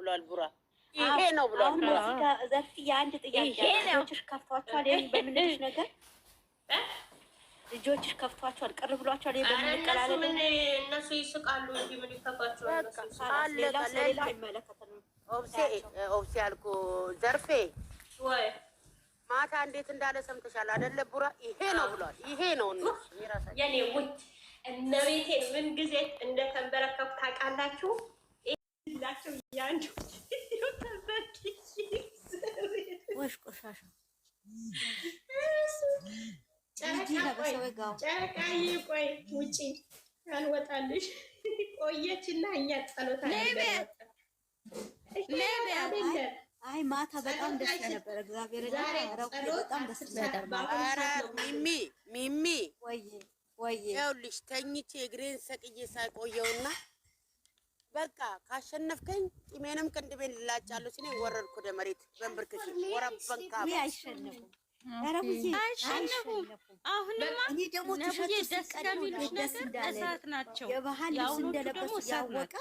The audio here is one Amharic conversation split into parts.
ብሏል ቡራ። ይሄ ነው ብሏል ቡራ። እዚህ ጋር ዘርፍ የአንድ ጥያቄ ልጆችሽ ከፍቷቸዋል በምንልሽ ነገር ልጆችሽ ከፍቷቸዋል ቅር ብሏቸዋል በምንቀላለድ እነሱ ይስቃሉ እንጂ ምን ይከፋቸዋል? ሌላ ሌላ አይመለከተንም። ኦብሴ አልኩ ዘርፌ ወይ ማታ እንዴት እንዳለ ሰምተሻል አይደለ ቡራ? ይሄ ነው ብሏል። ይሄ ነው የኔ ውድ እነቤቴን ምን ጊዜ እንደተንበረከኩ ታውቃላችሁ? ይላችሁ ያንዱ ወሽ ቆሻሻ ጨረቃዬ ቆይ ውጪ አንወጣልሽ ቆየችና እኛ ጸሎታ አይ ማታ በጣም ደስ ነበር። እግዚአብሔር በጣም ደስ ነበር። ሚሚ ወይ ይኸውልሽ ተኝቼ እግሬን ሰቅዬ ሳይቆየውና በቃ ካሸነፍከኝ ቂሜንም ቅንድቤን ልላጫለሁ ሲለኝ ወረድኩ ወደ መሬት በእንብርክኬ ወረበንካ አይሸነፉም። አሁንማ ነብዬ ደስ ከሚሉሽ ነገር እሳት ናቸው። የባህል ልብስ እንደለበሱ ያወቀ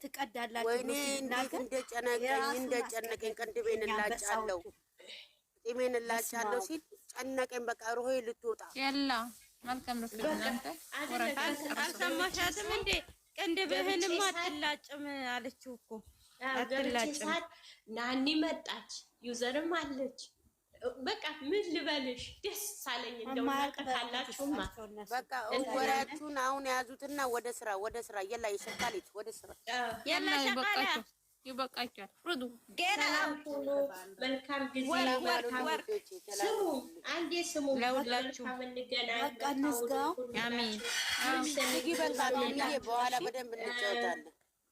ትቀዳላችሁ። ወይኔ እንዴት እንደጨነቀኝ ቅንድቤን እላጫለሁ ቂሜን እላጫለሁ ሲል ጨነቀኝ። በቃ ሮሆ ልትወጣ የላ መልካም ነው። እናንተ አልሰማሻትም እንዴ? ቅንድብህንም አትላጭም አለችው እኮ አትላጭም። ናኒ መጣች ዩዘርም አለች። በቃ ምን ልበልሽ ደስ ሳለኝ። እንደው ካላችሁማ በቃ ወሬያችሁን አሁን ያዙትና ወደ ስራ የላ ይሸካልች ወደ ስራ የላ ይበቃችሁ ይበቃችኋል። ፍሩዱ ገና መልካም ጊዜ ስሙ አንዴ ስሙ ለሁላችሁ እንገናኝ። በቃ እንዝጋው። አሜን ይሄ በቃ ሚሚዬ በኋላ በደንብ እንጫወታለን።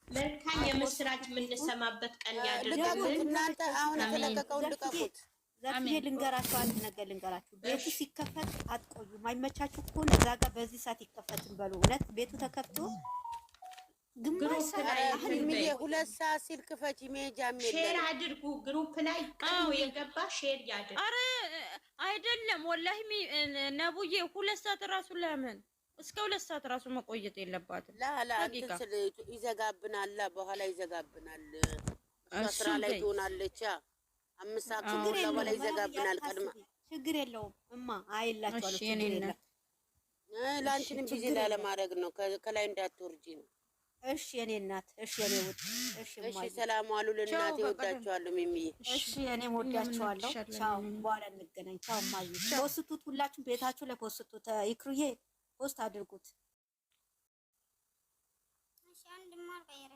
መልካም የምስራች የምንሰማበት ቀን ያድርግልን። እናንተ አሁን የተለቀቀውን ልቀቁት። ዘርፍዬ ልንገራችሁ አንድ ነገር ልንገራችሁ። ቤቱ ሲከፈት አትቆዩ። ማይመቻችሁ ከሆነ እዛ ጋር በዚህ ሰዓት ይከፈትን በሉ። እውነት ቤቱ ተከፍቶ ግማሽ ሰዓት ሚሚዬ 2 ሰዓት ሲል ክፈች። ሜጃም ሼር አድርጉ። ግሩፕ ላይ ቀው የገባ ሼር ያድርግ። አረ አይደለም ወላሂ ነቡዬ 2 ሰዓት ራሱ ለምን እስከ 2 ሰዓት ራሱ መቆየት የለባትም። ላላ እንትን ይዘጋብናል። በኋላ ይዘጋብናል። ስራ ላይ ትሆናለች። 5 ሰዓት በኋላ ይዘጋብናል። ቀድማ ችግር የለውም እማ አይላችኋለሁ። ችግር የለም። ላንቺንም ቢዚ ላለማድረግ ነው። ከላይ እንዳትወርጂ ነው። እሺ የኔ እናት፣ እሺ የኔ ውድ፣ እሺ እሺ። ሰላም ዋሉ ለእናቴ። ወዳችኋለሁ ሚሚዬ። እሺ የኔም ወዳችኋለሁ። ቻው፣ በኋላ እንገናኝ። ቻው ማይ። ፖስቱት፣ ሁላችሁም ቤታችሁ ላይ ፖስቱት። ይክሩዬ ፖስት አድርጉት። እሺ አንድ ማር ቀየረ